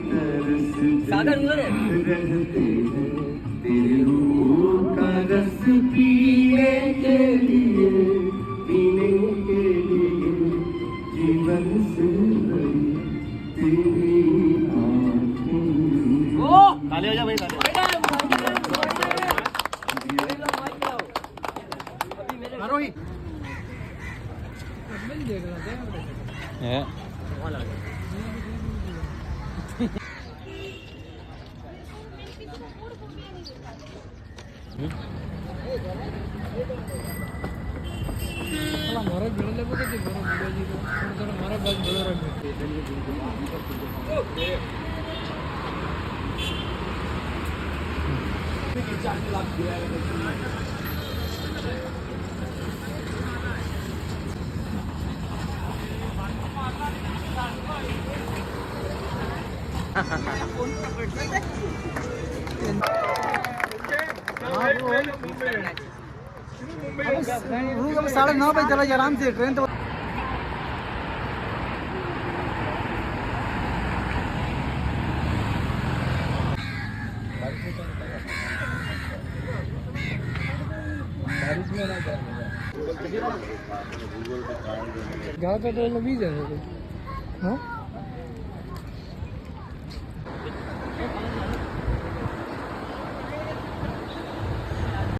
सागर हुआ रे तेरे रूह का रस पीने के लिए जीवन से भरी तेरी आँखें। ओ ताली हो जा भाई ताली मारो ही है मारा गिर ले तो मारा मोबाइल को थोड़ा मारा बात बोल रहा मैं 9:30 बजे चला जा आराम से ट्रेन तो गाँव का तो बीज है हाँ